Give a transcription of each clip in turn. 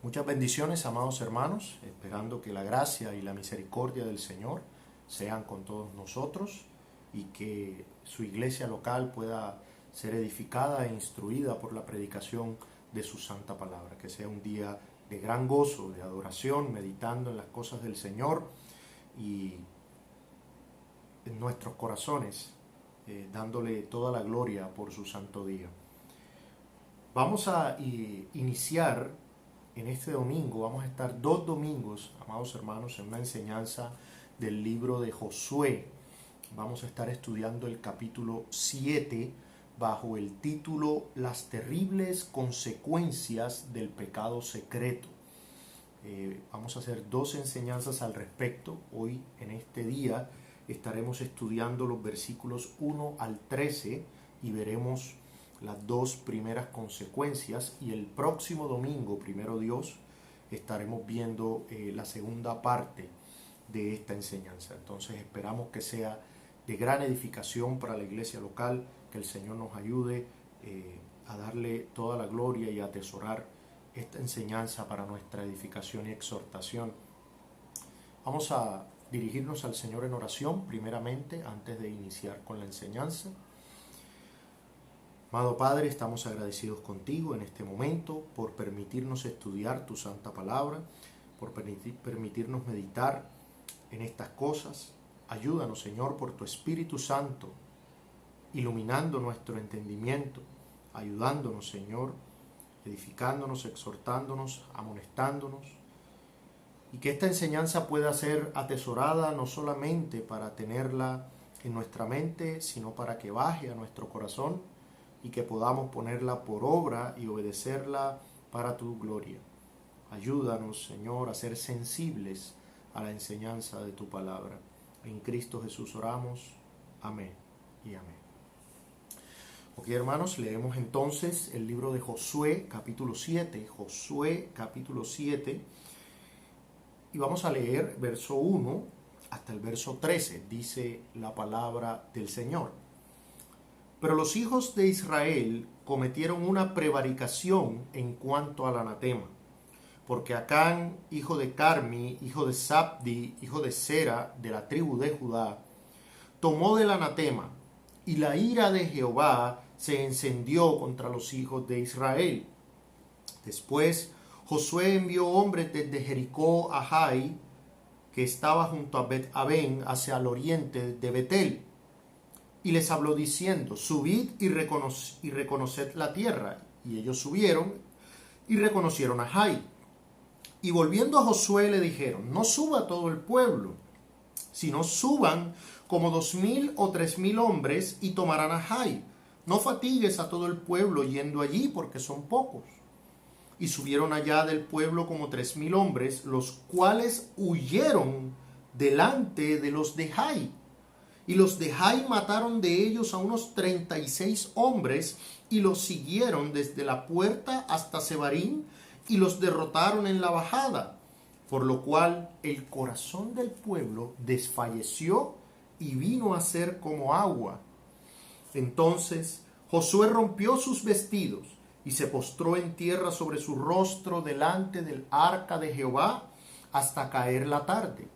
Muchas bendiciones, amados hermanos, esperando que la gracia y la misericordia del Señor sean con todos nosotros y que su iglesia local pueda ser edificada e instruida por la predicación de su santa palabra. Que sea un día de gran gozo, de adoración, meditando en las cosas del Señor y en nuestros corazones, dándole toda la gloria por su santo día. Vamos a iniciar en este domingo, vamos a estar 2 domingos, amados hermanos, en una enseñanza del libro de Josué. Vamos a estar estudiando el capítulo 7 bajo el título Las terribles consecuencias del pecado secreto. Vamos a hacer 2 enseñanzas al respecto. Hoy, en este día, estaremos estudiando los versículos 1 al 13 y veremos las 2 primeras consecuencias, y el próximo domingo, primero Dios, estaremos viendo la segunda parte de esta enseñanza. Entonces esperamos que sea de gran edificación para la iglesia local, que el Señor nos ayude a darle toda la gloria y a atesorar esta enseñanza para nuestra edificación y exhortación. Vamos a dirigirnos al Señor en oración primeramente antes de iniciar con la enseñanza. Amado Padre, estamos agradecidos contigo en este momento por permitirnos estudiar tu santa palabra, por permitirnos meditar en estas cosas. Ayúdanos, Señor, por tu Espíritu Santo, iluminando nuestro entendimiento, ayudándonos, Señor, edificándonos, exhortándonos, amonestándonos, y que esta enseñanza pueda ser atesorada no solamente para tenerla en nuestra mente, sino para que baje a nuestro corazón y que podamos ponerla por obra y obedecerla para tu gloria. Ayúdanos, Señor, a ser sensibles a la enseñanza de tu palabra. En Cristo Jesús oramos. Amén y amén. Ok, hermanos, leemos entonces el libro de Josué, capítulo 7. Josué, capítulo 7. Y vamos a leer verso 1 hasta el verso 13. Dice la palabra del Señor. Pero los hijos de Israel cometieron una prevaricación en cuanto al anatema, porque Acán, hijo de Carmi, hijo de Sabdi, hijo de Sera, de la tribu de Judá, tomó del anatema, y la ira de Jehová se encendió contra los hijos de Israel. Después Josué envió hombres desde Jericó a Jai, que estaba junto a Bet-Aben, hacia el oriente de Betel, y les habló diciendo: subid y reconoced la tierra. Y ellos subieron y reconocieron a Jai. Y volviendo a Josué le dijeron: no suba todo el pueblo, sino suban como 2000 o 3000 hombres y tomarán a Jai. No fatigues a todo el pueblo yendo allí, porque son pocos. Y subieron allá del pueblo como 3000 hombres, los cuales huyeron delante de los de Jai. Y los de Jai mataron de ellos a unos 36 hombres y los siguieron desde la puerta hasta Sebarim y los derrotaron en la bajada, por lo cual el corazón del pueblo desfalleció y vino a ser como agua. Entonces Josué rompió sus vestidos y se postró en tierra sobre su rostro delante del arca de Jehová hasta caer la tarde,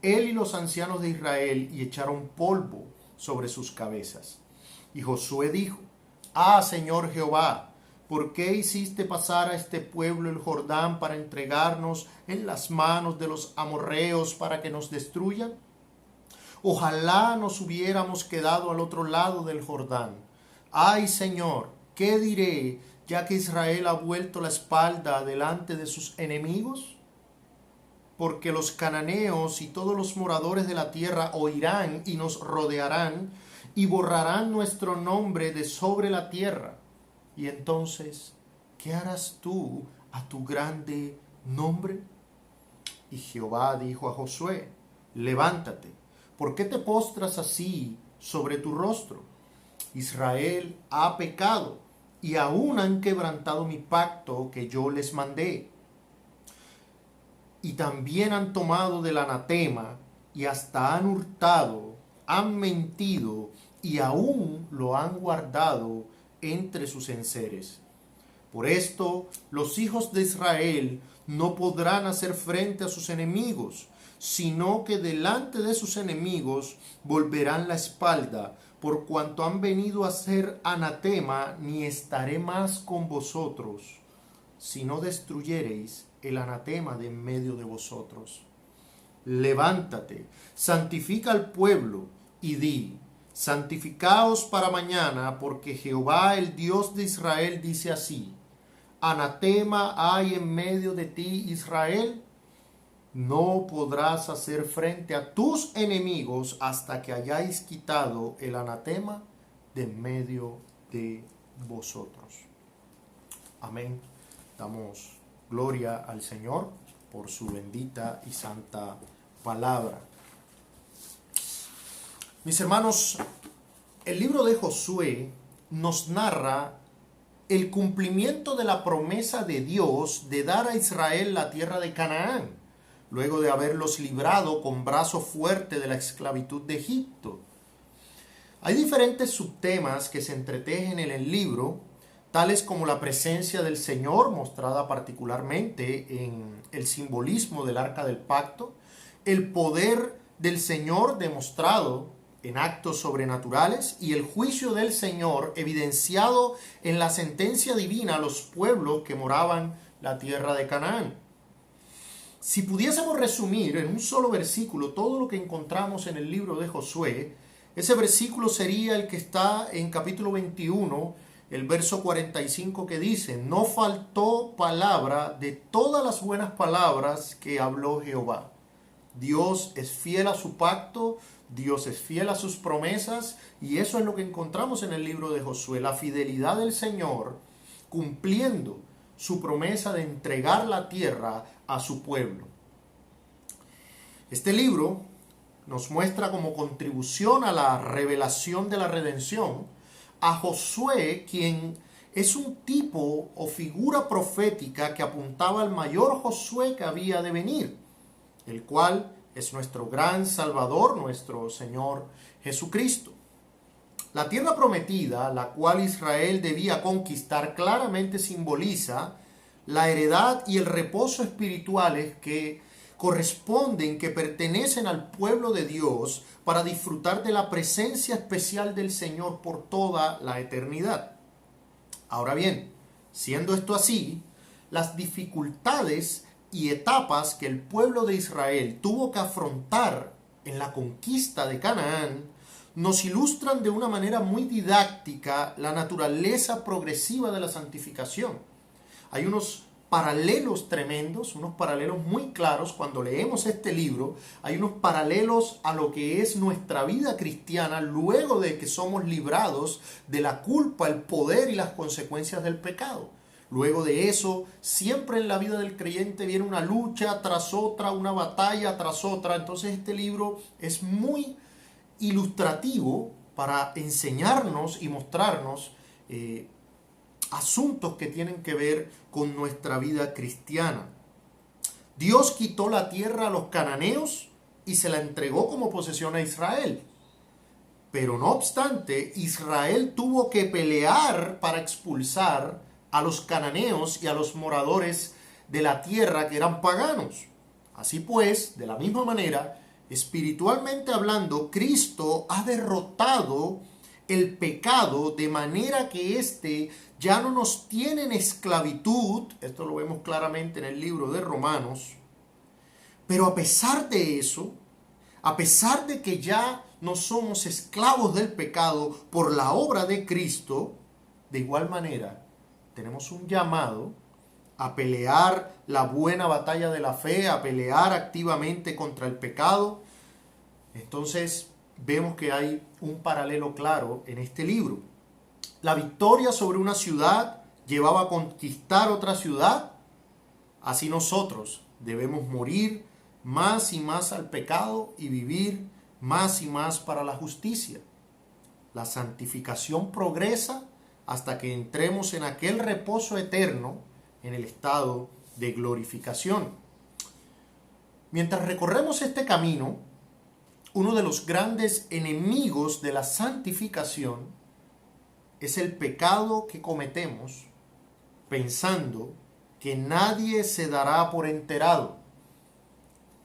él y los ancianos de Israel, y echaron polvo sobre sus cabezas. Y Josué dijo: ah, Señor Jehová, ¿por qué hiciste pasar a este pueblo el Jordán para entregarnos en las manos de los amorreos para que nos destruyan? Ojalá nos hubiéramos quedado al otro lado del Jordán. Ay, Señor, ¿qué diré, ya que Israel ha vuelto la espalda delante de sus enemigos? Porque los cananeos y todos los moradores de la tierra oirán y nos rodearán y borrarán nuestro nombre de sobre la tierra. Y entonces, ¿qué harás tú a tu grande nombre? Y Jehová dijo a Josué: levántate, ¿por qué te postras así sobre tu rostro? Israel ha pecado y aún han quebrantado mi pacto que yo les mandé. Y también han tomado del anatema y hasta han hurtado, han mentido y aún lo han guardado entre sus enseres. Por esto los hijos de Israel no podrán hacer frente a sus enemigos, sino que delante de sus enemigos volverán la espalda, por cuanto han venido a ser anatema, ni estaré más con vosotros, si no destruyereis el anatema de en medio de vosotros. Levántate, santifica al pueblo, y di: santificaos para mañana, porque Jehová el Dios de Israel dice así: anatema hay en medio de ti, Israel. No podrás hacer frente a tus enemigos hasta que hayáis quitado el anatema de en medio de vosotros. Amén. Damos gloria al Señor por su bendita y santa palabra. Mis hermanos, el libro de Josué nos narra el cumplimiento de la promesa de Dios de dar a Israel la tierra de Canaán, luego de haberlos librado con brazo fuerte de la esclavitud de Egipto. Hay diferentes subtemas que se entretejen en el libro, tales como la presencia del Señor, mostrada particularmente en el simbolismo del Arca del Pacto, el poder del Señor demostrado en actos sobrenaturales y el juicio del Señor evidenciado en la sentencia divina a los pueblos que moraban la tierra de Canaán. Si pudiésemos resumir en un solo versículo todo lo que encontramos en el libro de Josué, ese versículo sería el que está en capítulo 21, el verso 45, que dice: no faltó palabra de todas las buenas palabras que habló Jehová. Dios es fiel a su pacto, Dios es fiel a sus promesas, y eso es lo que encontramos en el libro de Josué, la fidelidad del Señor cumpliendo su promesa de entregar la tierra a su pueblo. Este libro nos muestra como contribución a la revelación de la redención a Josué, quien es un tipo o figura profética que apuntaba al mayor Josué que había de venir, el cual es nuestro gran Salvador, nuestro Señor Jesucristo. La tierra prometida, la cual Israel debía conquistar, claramente simboliza la heredad y el reposo espirituales que corresponden, que pertenecen al pueblo de Dios para disfrutar de la presencia especial del Señor por toda la eternidad. Ahora bien, siendo esto así, las dificultades y etapas que el pueblo de Israel tuvo que afrontar en la conquista de Canaán nos ilustran de una manera muy didáctica la naturaleza progresiva de la santificación. Hay unos paralelos tremendos, unos paralelos muy claros cuando leemos este libro. Hay unos paralelos a lo que es nuestra vida cristiana luego de que somos librados de la culpa, el poder y las consecuencias del pecado. Luego de eso, siempre en la vida del creyente viene una lucha tras otra, una batalla tras otra. Entonces este libro es muy ilustrativo para enseñarnos y mostrarnos asuntos que tienen que ver con nuestra vida cristiana. Dios quitó la tierra a los cananeos y se la entregó como posesión a Israel. Pero no obstante, Israel tuvo que pelear para expulsar a los cananeos y a los moradores de la tierra que eran paganos. Así pues, de la misma manera, espiritualmente hablando, Cristo ha derrotado el pecado de manera que éste ya no nos tiene en esclavitud. Esto lo vemos claramente en el libro de Romanos. Pero a pesar de eso, a pesar de que ya no somos esclavos del pecado por la obra de Cristo, de igual manera tenemos un llamado a pelear la buena batalla de la fe, a pelear activamente contra el pecado. Entonces vemos que hay un paralelo claro en este libro. La victoria sobre una ciudad llevaba a conquistar otra ciudad. Así nosotros debemos morir más y más al pecado y vivir más y más para la justicia. La santificación progresa hasta que entremos en aquel reposo eterno en el estado de glorificación. Mientras recorremos este camino, uno de los grandes enemigos de la santificación es el pecado que cometemos pensando que nadie se dará por enterado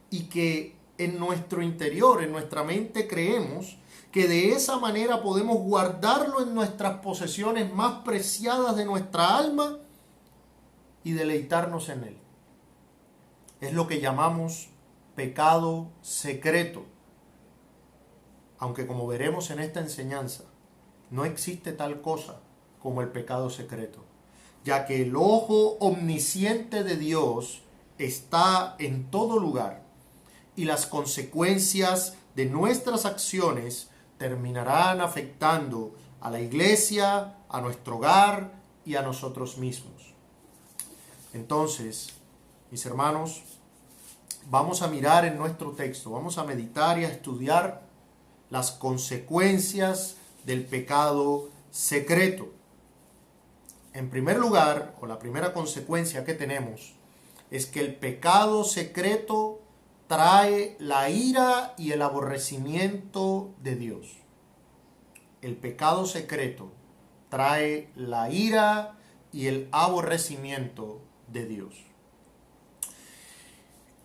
y que en nuestro interior, en nuestra mente creemos que de esa manera podemos guardarlo en nuestras posesiones más preciadas de nuestra alma y deleitarnos en él. Es lo que llamamos pecado secreto. Aunque como veremos en esta enseñanza, no existe tal cosa como el pecado secreto, ya que el ojo omnisciente de Dios está en todo lugar y las consecuencias de nuestras acciones terminarán afectando a la iglesia, a nuestro hogar y a nosotros mismos. Entonces, mis hermanos, vamos a mirar en nuestro texto, vamos a meditar y a estudiar las consecuencias del pecado secreto. En primer lugar, o la primera consecuencia que tenemos, es que el pecado secreto trae la ira y el aborrecimiento de Dios. El pecado secreto trae la ira y el aborrecimiento de Dios.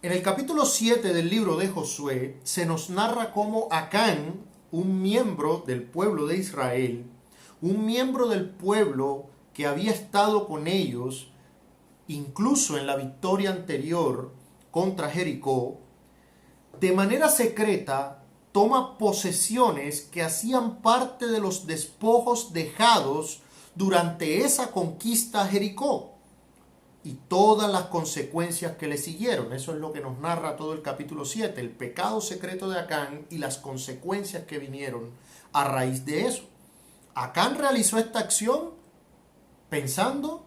En el capítulo 7 del libro de Josué se nos narra cómo Acán, un miembro del pueblo de Israel, un miembro del pueblo que había estado con ellos, incluso en la victoria anterior contra Jericó, de manera secreta toma posesiones que hacían parte de los despojos dejados durante esa conquista a Jericó y todas las consecuencias que le siguieron. Eso es lo que nos narra todo el capítulo 7, el pecado secreto de Acán y las consecuencias que vinieron a raíz de eso. Acán realizó esta acción pensando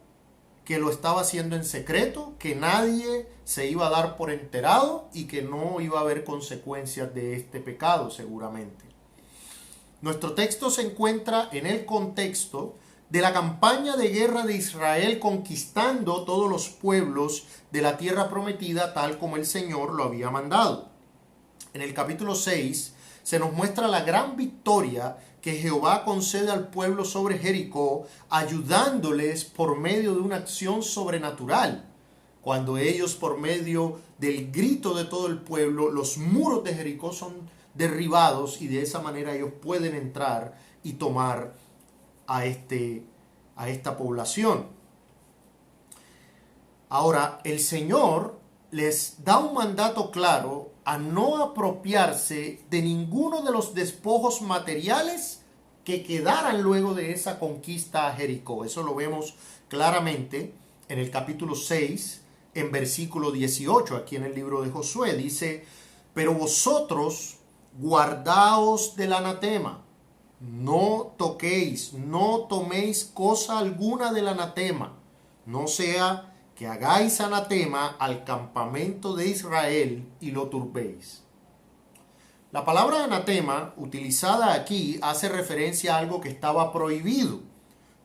que lo estaba haciendo en secreto, que nadie se iba a dar por enterado y que no iba a haber consecuencias de este pecado seguramente. Nuestro texto se encuentra en el contexto de la campaña de guerra de Israel conquistando todos los pueblos de la tierra prometida tal como el Señor lo había mandado. En el capítulo 6 se nos muestra la gran victoria que Jehová concede al pueblo sobre Jericó, ayudándoles por medio de una acción sobrenatural. Cuando ellos, por medio del grito de todo el pueblo, los muros de Jericó son derribados y de esa manera ellos pueden entrar y tomar a esta población. Ahora, el Señor les da un mandato claro a no apropiarse de ninguno de los despojos materiales que quedaran luego de esa conquista a Jericó. Eso lo vemos claramente en el capítulo 6, en versículo 18, aquí en el libro de Josué. Dice, pero vosotros guardaos del anatema, no toquéis, no toméis cosa alguna del anatema, no sea que hagáis anatema al campamento de Israel y lo turbéis. La palabra anatema utilizada aquí hace referencia a algo que estaba prohibido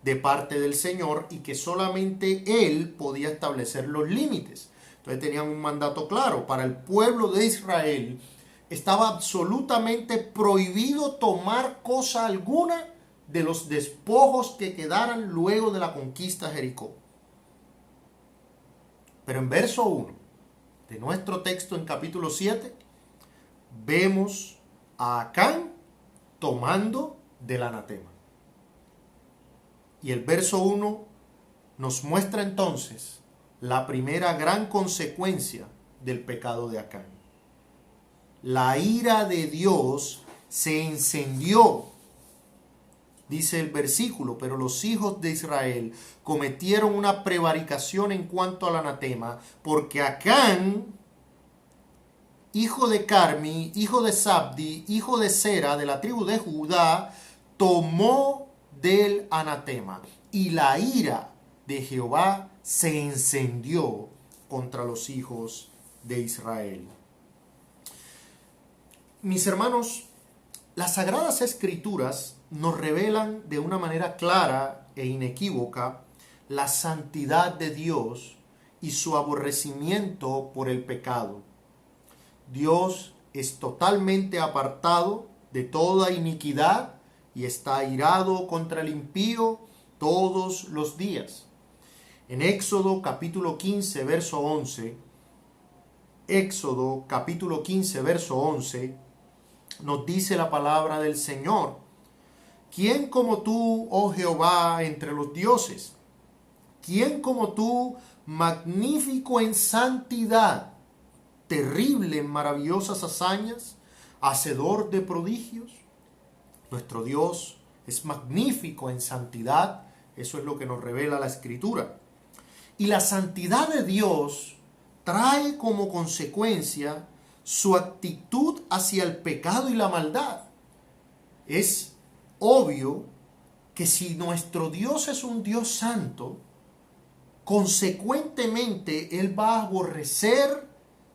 de parte del Señor y que solamente Él podía establecer los límites. Entonces tenían un mandato claro. Para el pueblo de Israel estaba absolutamente prohibido tomar cosa alguna de los despojos que quedaran luego de la conquista de Jericó. Pero en verso 1 de nuestro texto en capítulo 7, vemos a Acán tomando del anatema. Y el verso 1 nos muestra entonces la primera gran consecuencia del pecado de Acán. La ira de Dios se encendió, dice el versículo, pero los hijos de Israel cometieron una prevaricación en cuanto al anatema, porque Acán, hijo de Carmi, hijo de Sabdi, hijo de Sera, de la tribu de Judá, tomó del anatema, y la ira de Jehová se encendió contra los hijos de Israel. Mis hermanos, las Sagradas Escrituras nos revelan de una manera clara e inequívoca la santidad de Dios y su aborrecimiento por el pecado. Dios es totalmente apartado de toda iniquidad y está airado contra el impío todos los días. En Éxodo capítulo 15, verso 11, Éxodo capítulo 15, verso 11, nos dice la palabra del Señor: ¿Quién como tú, oh Jehová, entre los dioses? ¿Quién como tú, magnífico en santidad, terrible en maravillosas hazañas, hacedor de prodigios? Nuestro Dios es magnífico en santidad, eso es lo que nos revela la Escritura. Y la santidad de Dios trae como consecuencia su actitud hacia el pecado y la maldad. Es obvio que si nuestro Dios es un Dios santo, consecuentemente Él va a aborrecer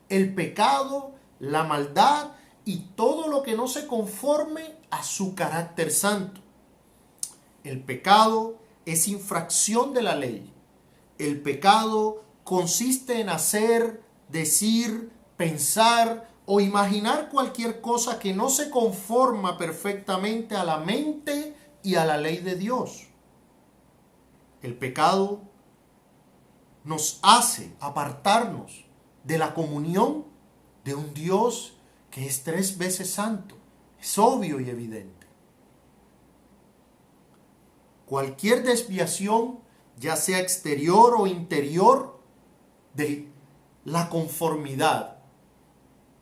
el pecado, la maldad y todo lo que no se conforme a su carácter santo. El pecado es infracción de la ley. El pecado consiste en hacer, decir, pensar o imaginar cualquier cosa que no se conforma perfectamente a la mente y a la ley de Dios. El pecado nos hace apartarnos de la comunión de un Dios que es 3 veces santo. Es obvio y evidente. Cualquier desviación, ya sea exterior o interior, de la conformidad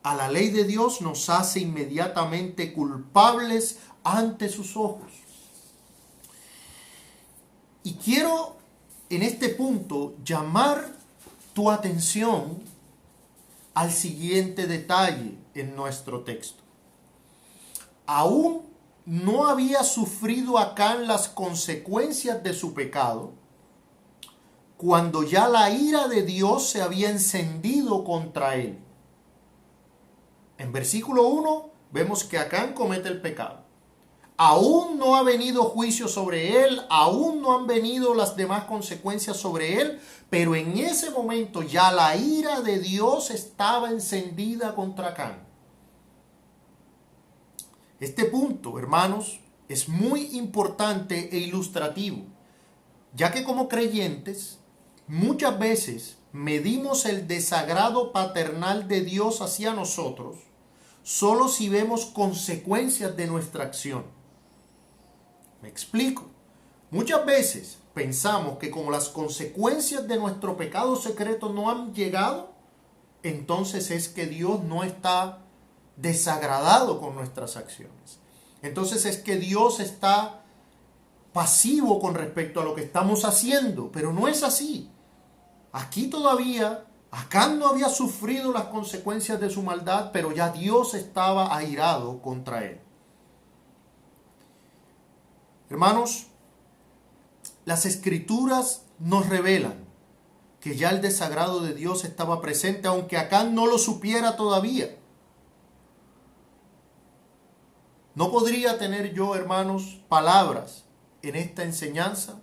a la ley de Dios nos hace inmediatamente culpables ante sus ojos. Y quiero en este punto llamar tu atención al siguiente detalle en nuestro texto. Aún no había sufrido Acán las consecuencias de su pecado, cuando ya la ira de Dios se había encendido contra él. En versículo 1 vemos que Acán comete el pecado. Aún no ha venido juicio sobre él, aún no han venido las demás consecuencias sobre él, pero en ese momento ya la ira de Dios estaba encendida contra Acán. Este punto, hermanos, es muy importante e ilustrativo, ya que como creyentes muchas veces medimos el desagrado paternal de Dios hacia nosotros solo si vemos consecuencias de nuestra acción. Me explico. Muchas veces pensamos que como las consecuencias de nuestro pecado secreto no han llegado, entonces es que Dios no está desagradado con nuestras acciones. Entonces es que Dios está pasivo con respecto a lo que estamos haciendo, pero no es así. Aquí todavía Acán no había sufrido las consecuencias de su maldad, pero ya Dios estaba airado contra él. Hermanos, las Escrituras nos revelan que ya el desagrado de Dios estaba presente, aunque Acán no lo supiera todavía. No podría tener yo, hermanos, palabras en esta enseñanza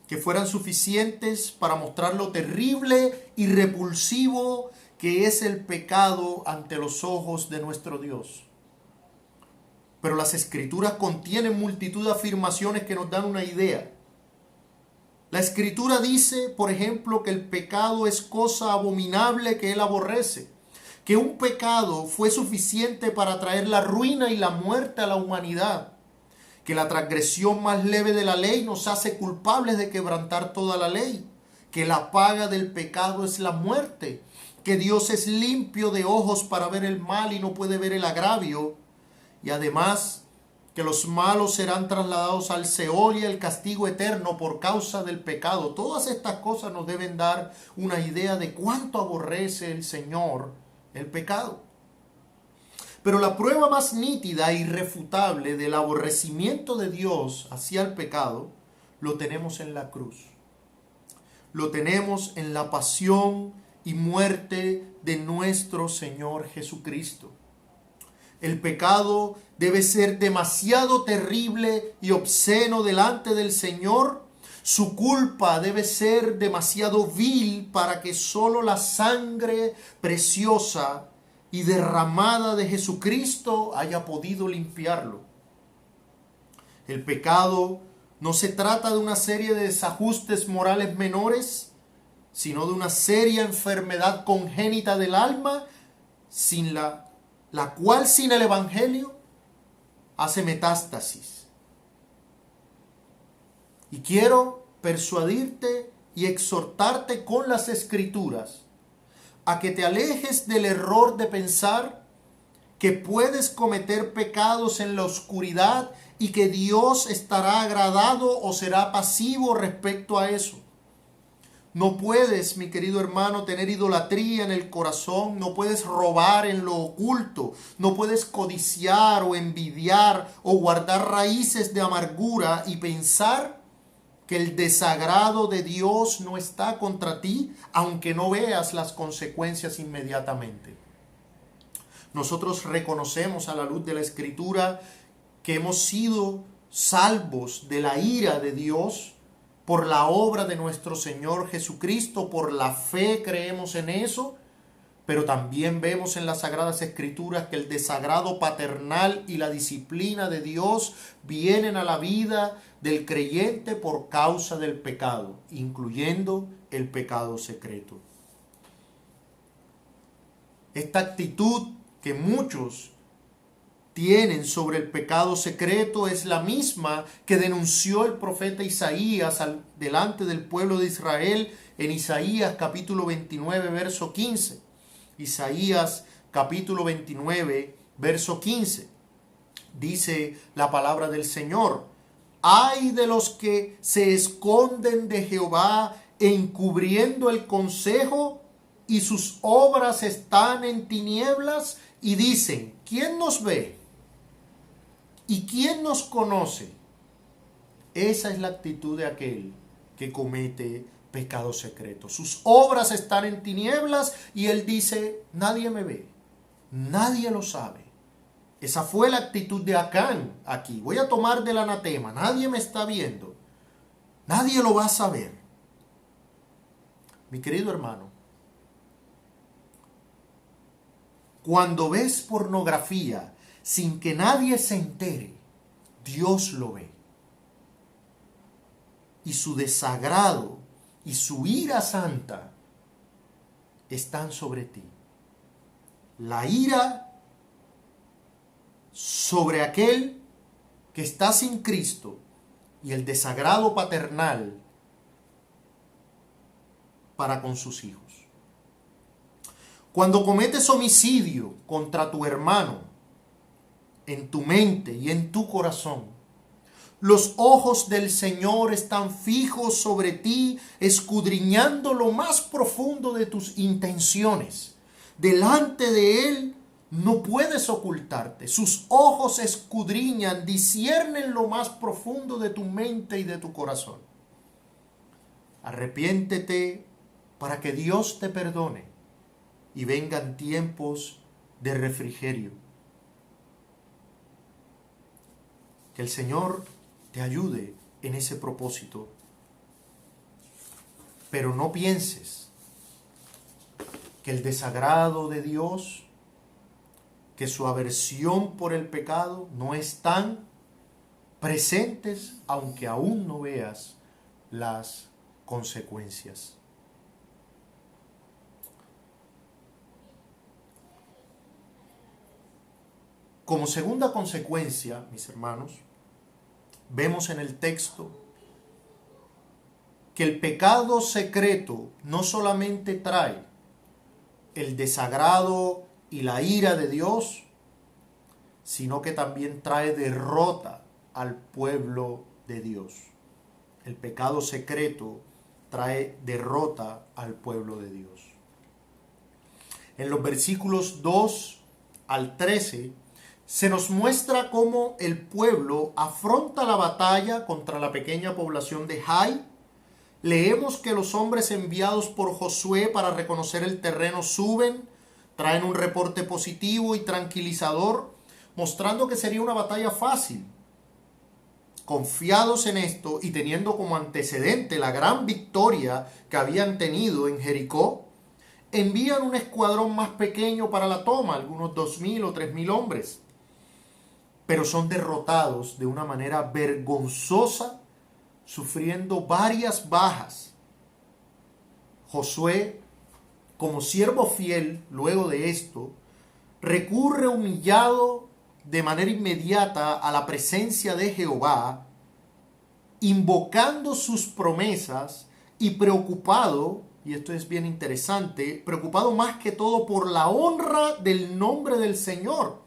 que fueran suficientes para mostrar lo terrible y repulsivo que es el pecado ante los ojos de nuestro Dios. Pero las Escrituras contienen multitud de afirmaciones que nos dan una idea. La Escritura dice, por ejemplo, que el pecado es cosa abominable que Él aborrece, que un pecado fue suficiente para traer la ruina y la muerte a la humanidad, que la transgresión más leve de la ley nos hace culpables de quebrantar toda la ley, que la paga del pecado es la muerte, que Dios es limpio de ojos para ver el mal y no puede ver el agravio, y además que los malos serán trasladados al Seol y el castigo eterno por causa del pecado. Todas estas cosas nos deben dar una idea de cuánto aborrece el Señor el pecado. Pero la prueba más nítida e irrefutable del aborrecimiento de Dios hacia el pecado lo tenemos en la cruz. Lo tenemos en la pasión y muerte de nuestro Señor Jesucristo. El pecado debe ser demasiado terrible y obsceno delante del Señor. Su culpa debe ser demasiado vil para que solo la sangre preciosa y derramada de Jesucristo haya podido limpiarlo. El pecado no se trata de una serie de desajustes morales menores, sino de una seria enfermedad congénita del alma, sin la cual sin el Evangelio hace metástasis. Y quiero persuadirte y exhortarte con las Escrituras a que te alejes del error de pensar que puedes cometer pecados en la oscuridad y que Dios estará agradado o será pasivo respecto a eso. No puedes, mi querido hermano, tener idolatría en el corazón, no puedes robar en lo oculto, no puedes codiciar o envidiar o guardar raíces de amargura y pensar que el desagrado de Dios no está contra ti, aunque no veas las consecuencias inmediatamente. Nosotros reconocemos a la luz de la Escritura que hemos sido salvos de la ira de Dios por la obra de nuestro Señor Jesucristo, por la fe creemos en eso, pero también vemos en las Sagradas Escrituras que el desagrado paternal y la disciplina de Dios vienen a la vida del creyente por causa del pecado, incluyendo el pecado secreto. Esta actitud que muchos tienen sobre el pecado secreto es la misma que denunció el profeta Isaías delante del pueblo de Israel en Isaías capítulo 29, verso 15. Isaías capítulo 29, verso 15. Dice la palabra del Señor: ay de los que se esconden de Jehová encubriendo el consejo, y sus obras están en tinieblas, y dicen: ¿quién nos ve? ¿Y quién nos conoce? Esa es la actitud de aquel que comete pecado secreto. Sus obras están en tinieblas y él dice: nadie me ve, nadie lo sabe. Esa fue la actitud de Acán aquí. Voy a tomar del anatema: nadie me está viendo, nadie lo va a saber. Mi querido hermano, cuando ves pornografía sin que nadie se entere, Dios lo ve. Y su desagrado y su ira santa están sobre ti. La ira sobre aquel que está sin Cristo y el desagrado paternal para con sus hijos. Cuando cometes homicidio contra tu hermano, en tu mente y en tu corazón, los ojos del Señor están fijos sobre ti, escudriñando lo más profundo de tus intenciones. Delante de Él no puedes ocultarte. Sus ojos escudriñan, disciernen lo más profundo de tu mente y de tu corazón. Arrepiéntete para que Dios te perdone y vengan tiempos de refrigerio. Que el Señor te ayude en ese propósito. Pero no pienses que el desagrado de Dios, que su aversión por el pecado no están presentes, aunque aún no veas las consecuencias. Como segunda consecuencia, mis hermanos, vemos en el texto que el pecado secreto no solamente trae el desagrado y la ira de Dios, sino que también trae derrota al pueblo de Dios. El pecado secreto trae derrota al pueblo de Dios. En los versículos 2 al 13 se nos muestra cómo el pueblo afronta la batalla contra la pequeña población de Jai. Leemos que los hombres enviados por Josué para reconocer el terreno suben, traen un reporte positivo y tranquilizador, mostrando que sería una batalla fácil. Confiados en esto y teniendo como antecedente la gran victoria que habían tenido en Jericó, envían un escuadrón más pequeño para la toma, algunos 2,000 o 3,000 hombres. Pero son derrotados de una manera vergonzosa, sufriendo varias bajas. Josué, como siervo fiel, luego de esto, recurre humillado de manera inmediata a la presencia de Jehová, invocando sus promesas y preocupado, y esto es bien interesante, preocupado más que todo por la honra del nombre del Señor.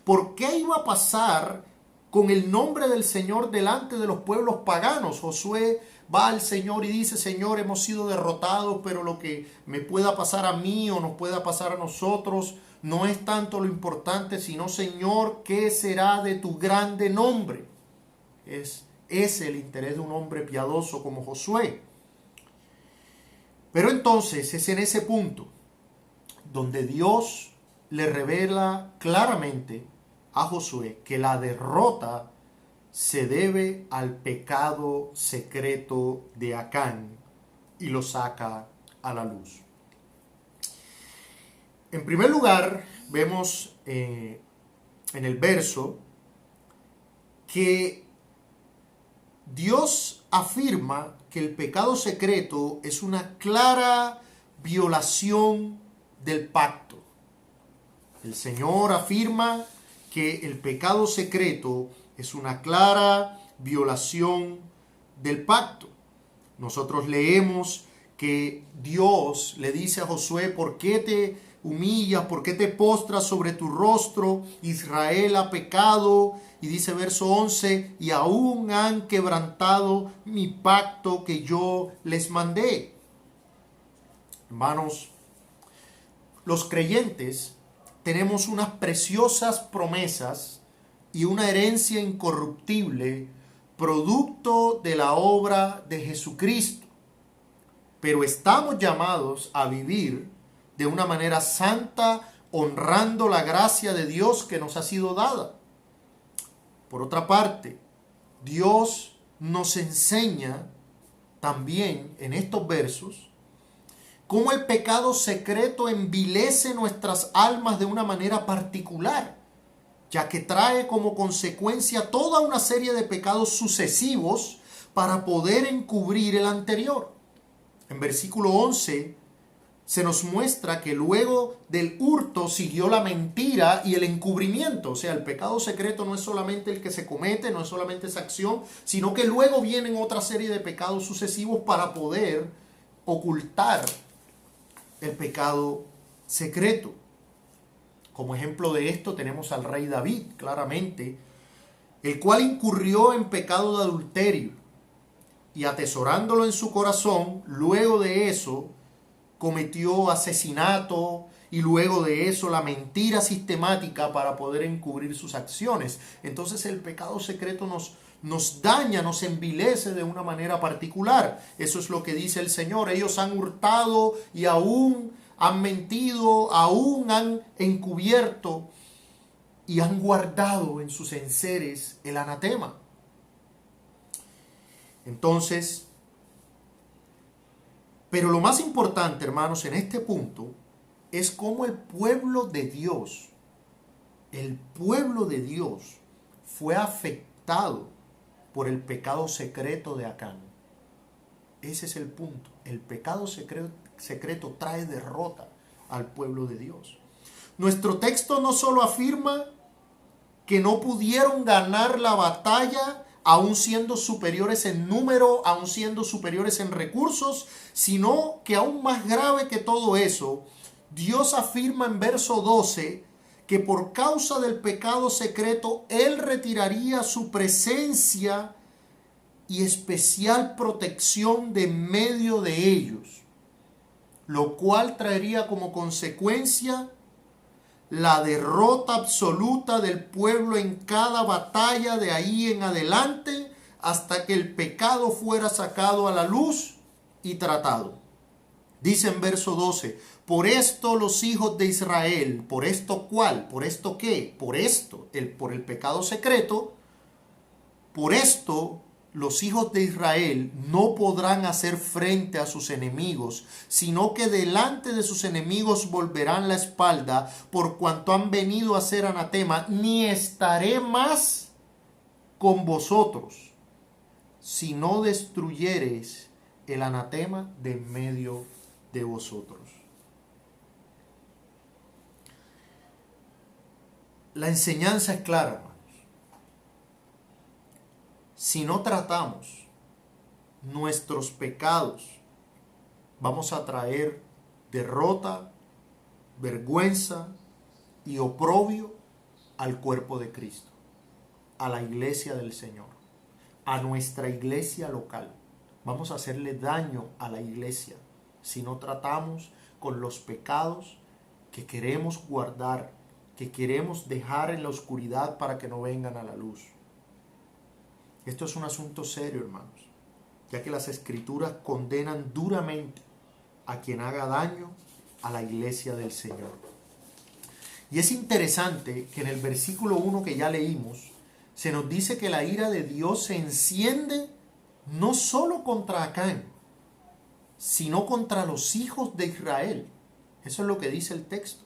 ¿Por qué iba a pasar con el nombre del Señor delante de los pueblos paganos? Josué va al Señor y dice: Señor, hemos sido derrotados, pero lo que me pueda pasar a mí o nos pueda pasar a nosotros no es tanto lo importante, sino, Señor, ¿qué será de tu grande nombre? Es el interés de un hombre piadoso como Josué. Pero entonces es en ese punto donde Dios le revela claramente a Josué que la derrota se debe al pecado secreto de Acán y lo saca a la luz. En primer lugar, vemos en el verso que Dios afirma que el pecado secreto es una clara violación del pacto. El Señor afirma que el pecado secreto es una clara violación del pacto. Nosotros leemos que Dios le dice a Josué: ¿por qué te humillas? ¿Por qué te postras sobre tu rostro? Israel ha pecado. Y dice verso 11: y aún han quebrantado mi pacto que yo les mandé. Hermanos, los creyentes tenemos unas preciosas promesas y una herencia incorruptible, producto de la obra de Jesucristo. Pero estamos llamados a vivir de una manera santa, honrando la gracia de Dios que nos ha sido dada. Por otra parte, Dios nos enseña también en estos versos cómo el pecado secreto envilece nuestras almas de una manera particular, ya que trae como consecuencia toda una serie de pecados sucesivos para poder encubrir el anterior. En versículo 11 se nos muestra que luego del hurto siguió la mentira y el encubrimiento. O sea, el pecado secreto no es solamente el que se comete, no es solamente esa acción, sino que luego vienen otra serie de pecados sucesivos para poder ocultar el pecado secreto. Como ejemplo de esto tenemos al rey David, claramente, el cual incurrió en pecado de adulterio y, atesorándolo en su corazón, luego de eso cometió asesinato y luego de eso la mentira sistemática para poder encubrir sus acciones. Entonces el pecado secreto nos daña, nos envilece de una manera particular. Eso es lo que dice el Señor. Ellos han hurtado y aún han mentido, aún han encubierto y han guardado en sus enseres el anatema. Entonces, pero lo más importante, hermanos, en este punto es cómo el pueblo de Dios fue afectado por el pecado secreto de Acán. Ese es el punto. El pecado secreto trae derrota al pueblo de Dios. Nuestro texto no solo afirma que no pudieron ganar la batalla aún siendo superiores en número, aún siendo superiores en recursos, sino que aún más grave que todo eso, Dios afirma en verso 12 que por causa del pecado secreto Él retiraría su presencia y especial protección de en medio de ellos, lo cual traería como consecuencia la derrota absoluta del pueblo en cada batalla de ahí en adelante, hasta que el pecado fuera sacado a la luz y tratado. Dice en verso 12: por esto los hijos de Israel, ¿por esto cuál? ¿Por esto qué? Por esto, por el pecado secreto, por esto los hijos de Israel no podrán hacer frente a sus enemigos, sino que delante de sus enemigos volverán la espalda, por cuanto han venido a ser anatema, ni estaré más con vosotros, si no destruyereis el anatema de en medio de vosotros. La enseñanza es clara, hermanos. Si no tratamos nuestros pecados, vamos a traer derrota, vergüenza y oprobio al cuerpo de Cristo, a la iglesia del Señor, a nuestra iglesia local. Vamos a hacerle daño a la iglesia si no tratamos con los pecados que queremos guardar, que queremos dejar en la oscuridad para que no vengan a la luz. Esto es un asunto serio, hermanos, ya que las Escrituras condenan duramente a quien haga daño a la iglesia del Señor. Y es interesante que en el versículo 1 que ya leímos, se nos dice que la ira de Dios se enciende no solo contra Acán, sino contra los hijos de Israel. Eso es lo que dice el texto.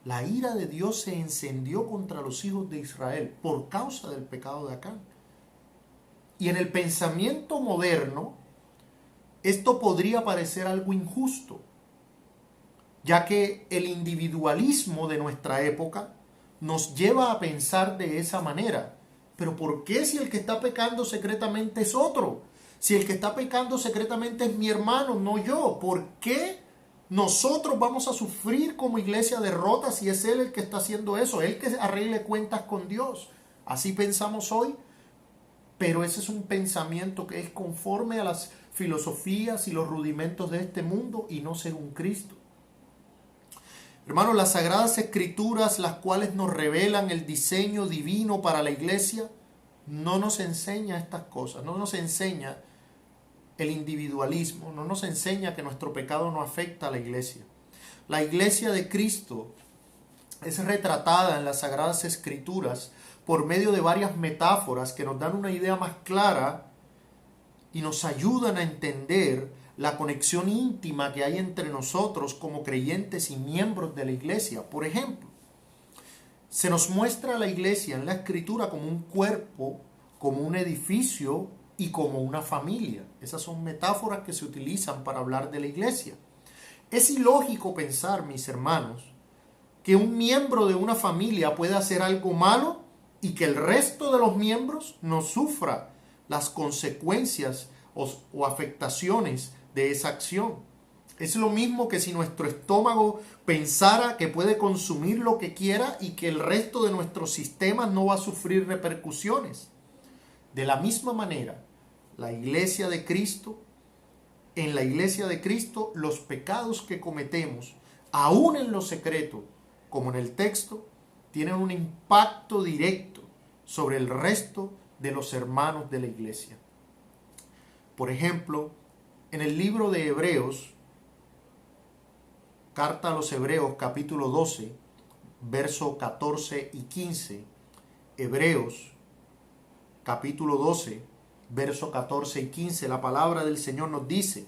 La ira de Dios se encendió contra los hijos de Israel por causa del pecado de Acán. Y en el pensamiento moderno, esto podría parecer algo injusto, ya que el individualismo de nuestra época nos lleva a pensar de esa manera. Pero ¿por qué si el que está pecando secretamente es otro? Si el que está pecando secretamente es mi hermano, no yo. ¿Por qué nosotros vamos a sufrir como iglesia derrota si es él el que está haciendo eso? Él que arregle cuentas con Dios. Así pensamos hoy. Pero ese es un pensamiento que es conforme a las filosofías y los rudimentos de este mundo y no según Cristo. Hermanos, las Sagradas Escrituras, las cuales nos revelan el diseño divino para la iglesia, no nos enseña estas cosas, no nos enseña el individualismo, no nos enseña que nuestro pecado no afecta a la iglesia. La iglesia de Cristo es retratada en las Sagradas Escrituras por medio de varias metáforas que nos dan una idea más clara y nos ayudan a entender la conexión íntima que hay entre nosotros como creyentes y miembros de la iglesia. Por ejemplo, se nos muestra a la iglesia en la Escritura como un cuerpo, como un edificio y como una familia. Esas son metáforas que se utilizan para hablar de la iglesia. Es ilógico pensar, mis hermanos, que un miembro de una familia pueda hacer algo malo y que el resto de los miembros no sufra las consecuencias o afectaciones de esa acción. Es lo mismo que si nuestro estómago pensara que puede consumir lo que quiera y que el resto de nuestros sistemas no va a sufrir repercusiones. De la misma manera, la iglesia de Cristo, en la iglesia de Cristo, los pecados que cometemos, aún en lo secreto, como en el texto, tienen un impacto directo sobre el resto de los hermanos de la iglesia. Por ejemplo, en el libro de Hebreos, carta a los Hebreos capítulo 12, versos 14 y 15, Hebreos capítulo 12, versos 14 y 15, la palabra del Señor nos dice: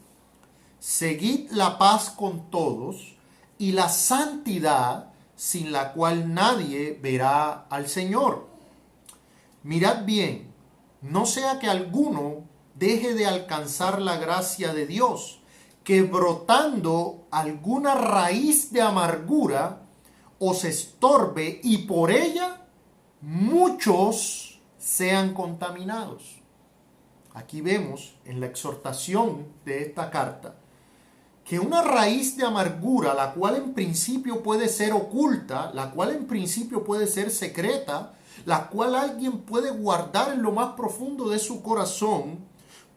seguid la paz con todos y la santidad, sin la cual nadie verá al Señor. Mirad bien, no sea que alguno deje de alcanzar la gracia de Dios, que brotando alguna raíz de amargura os estorbe y por ella muchos sean contaminados. Aquí vemos en la exhortación de esta carta que una raíz de amargura, la cual en principio puede ser oculta, la cual en principio puede ser secreta, la cual alguien puede guardar en lo más profundo de su corazón,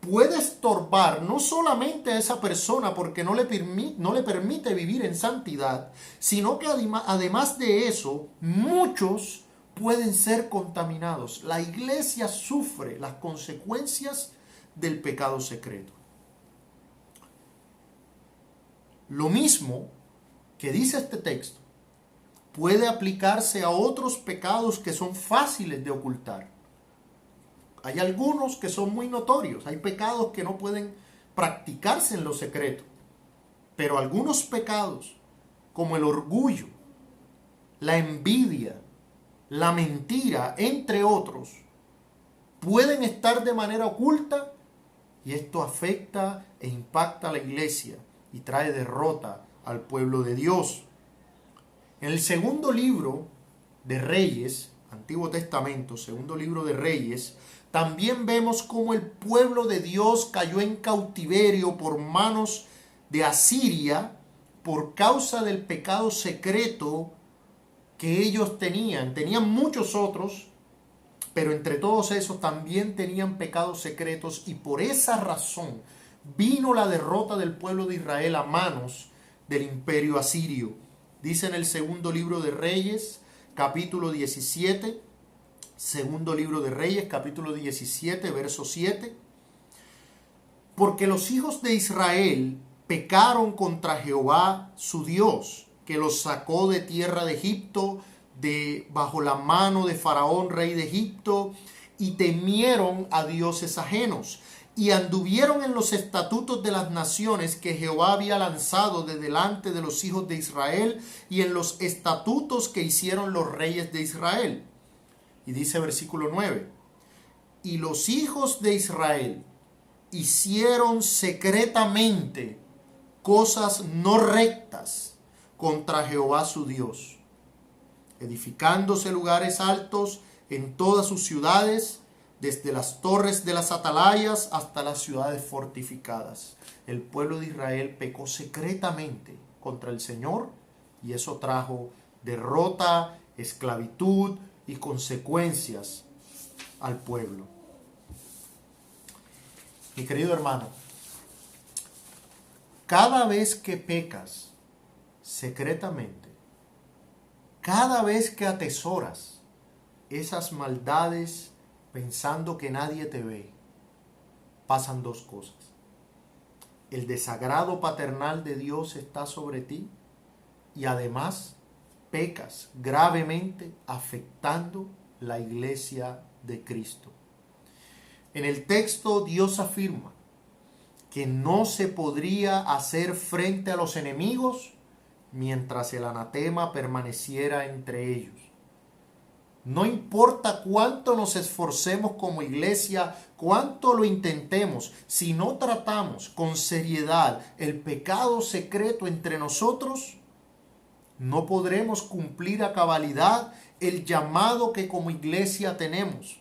puede estorbar no solamente a esa persona porque no le permite vivir en santidad, sino que además de eso, muchos pueden ser contaminados. La iglesia sufre las consecuencias del pecado secreto. Lo mismo que dice este texto puede aplicarse a otros pecados que son fáciles de ocultar. Hay algunos que son muy notorios, hay pecados que no pueden practicarse en lo secreto, pero algunos pecados como el orgullo, la envidia, la mentira, entre otros, pueden estar de manera oculta y esto afecta e impacta a la iglesia y trae derrota al pueblo de Dios. En el segundo libro de Reyes, Antiguo Testamento, segundo libro de Reyes, también vemos cómo el pueblo de Dios cayó en cautiverio por manos de Asiria por causa del pecado secreto que ellos tenían. Tenían muchos otros, pero entre todos esos también tenían pecados secretos, y por esa razón vino la derrota del pueblo de Israel a manos del imperio asirio. Dice en el segundo libro de Reyes, capítulo 17, segundo libro de Reyes, capítulo 17, verso 7. Porque los hijos de Israel pecaron contra Jehová su Dios, que los sacó de tierra de Egipto, bajo la mano de Faraón, rey de Egipto, y temieron a dioses ajenos, y anduvieron en los estatutos de las naciones que Jehová había lanzado de delante de los hijos de Israel, y en los estatutos que hicieron los reyes de Israel. Y dice versículo 9, y los hijos de Israel hicieron secretamente cosas no rectas contra Jehová su Dios, edificándose lugares altos en todas sus ciudades, desde las torres de las atalayas hasta las ciudades fortificadas. El pueblo de Israel pecó secretamente contra el Señor, y eso trajo derrota, esclavitud y consecuencias al pueblo. Mi querido hermano, cada vez que pecas secretamente, cada vez que atesoras esas maldades pensando que nadie te ve, pasan dos cosas. El desagrado paternal de Dios está sobre ti, y además pecas gravemente afectando la iglesia de Cristo. En el texto Dios afirma que no se podría hacer frente a los enemigos mientras el anatema permaneciera entre ellos. No importa cuánto nos esforcemos como iglesia, cuánto lo intentemos, si no tratamos con seriedad el pecado secreto entre nosotros, no podremos cumplir a cabalidad el llamado que como iglesia tenemos.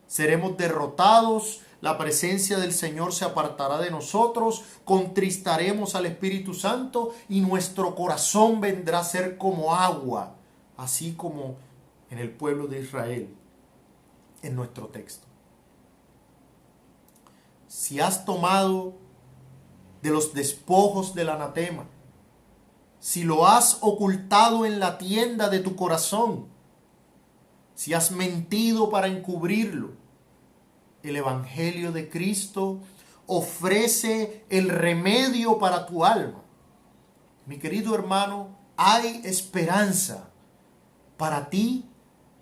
Seremos derrotados, la presencia del Señor se apartará de nosotros, contristaremos al Espíritu Santo y nuestro corazón vendrá a ser como agua, así como en el pueblo de Israel, en nuestro texto. Si has tomado de los despojos del anatema, si lo has ocultado en la tienda de tu corazón, si has mentido para encubrirlo, el Evangelio de Cristo ofrece el remedio para tu alma. Mi querido hermano, hay esperanza para ti,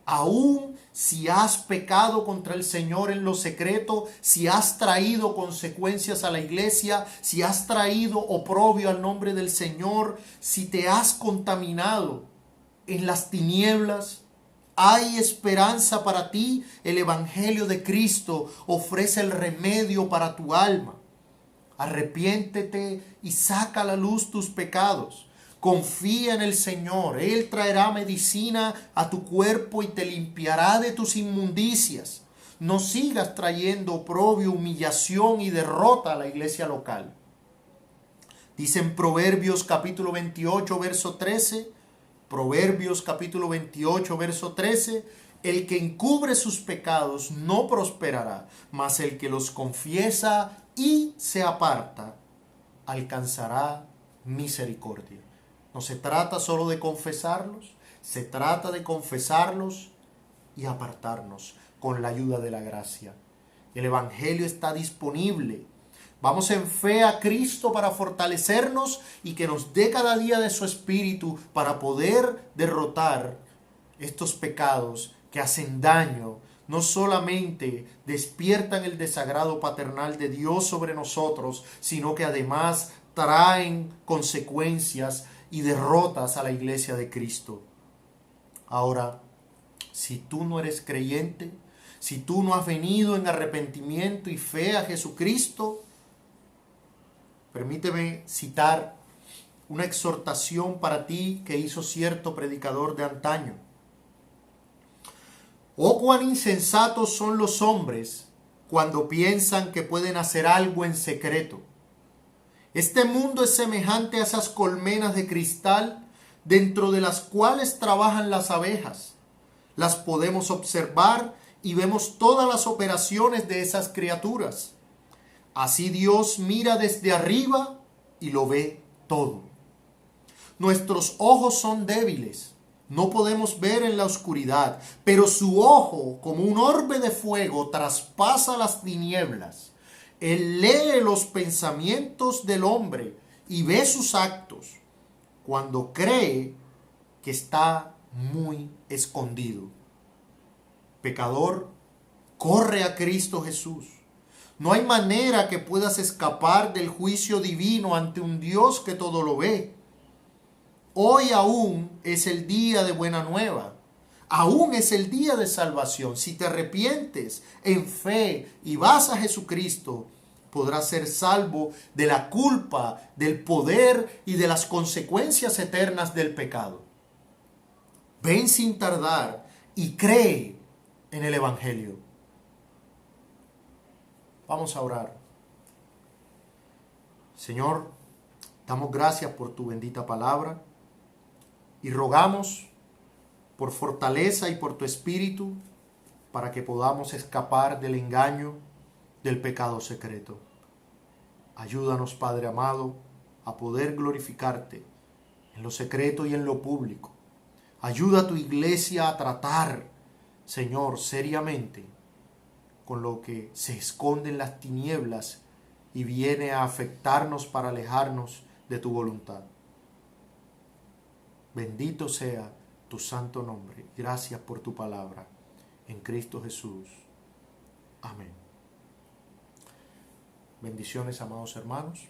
aún si has pecado contra el Señor en lo secreto, si has traído consecuencias a la iglesia, si has traído oprobio al nombre del Señor, si te has contaminado en las tinieblas. Hay esperanza para ti. El Evangelio de Cristo ofrece el remedio para tu alma. Arrepiéntete y saca a la luz tus pecados. Confía en el Señor. Él traerá medicina a tu cuerpo y te limpiará de tus inmundicias. No sigas trayendo oprobio, humillación y derrota a la iglesia local. Dice en Proverbios capítulo 28, verso 13, Proverbios capítulo 28, verso 13, el que encubre sus pecados no prosperará, mas el que los confiesa y se aparta alcanzará misericordia. No se trata solo de confesarlos, se trata de confesarlos y apartarnos con la ayuda de la gracia. El Evangelio está disponible. Vamos en fe a Cristo para fortalecernos y que nos dé cada día de su Espíritu para poder derrotar estos pecados que hacen daño. No solamente despiertan el desagrado paternal de Dios sobre nosotros, sino que además traen consecuencias y derrotas a la iglesia de Cristo. Ahora, si tú no eres creyente, si tú no has venido en arrepentimiento y fe a Jesucristo, Permíteme citar una exhortación para ti que hizo cierto predicador de antaño. Oh, cuán insensatos son los hombres cuando piensan que pueden hacer algo en secreto. Este mundo es semejante a esas colmenas de cristal dentro de las cuales trabajan las abejas. Las podemos observar y vemos todas las operaciones de esas criaturas. Así Dios mira desde arriba y lo ve todo. Nuestros ojos son débiles, no podemos ver en la oscuridad, pero su ojo, como un orbe de fuego, traspasa las tinieblas. Él lee los pensamientos del hombre y ve sus actos cuando cree que está muy escondido. Pecador, corre a Cristo Jesús. No hay manera que puedas escapar del juicio divino ante un Dios que todo lo ve. Hoy aún es el día de buena nueva. Aún es el día de salvación. Si te arrepientes en fe y vas a Jesucristo, podrás ser salvo de la culpa, del poder y de las consecuencias eternas del pecado. Ven sin tardar y cree en el Evangelio. Vamos a orar. Señor, damos gracias por tu bendita palabra y rogamos por fortaleza y por tu espíritu para que podamos escapar del engaño del pecado secreto. Ayúdanos, Padre amado, a poder glorificarte en lo secreto y en lo público. Ayuda a tu iglesia a tratar, Señor, seriamente con lo que se esconde en las tinieblas y viene a afectarnos para alejarnos de tu voluntad. Bendito sea tu santo nombre. Gracias por tu palabra. En Cristo Jesús. Amén. Bendiciones, amados hermanos.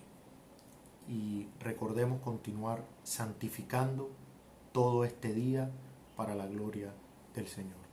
Y recordemos continuar santificando todo este día para la gloria del Señor.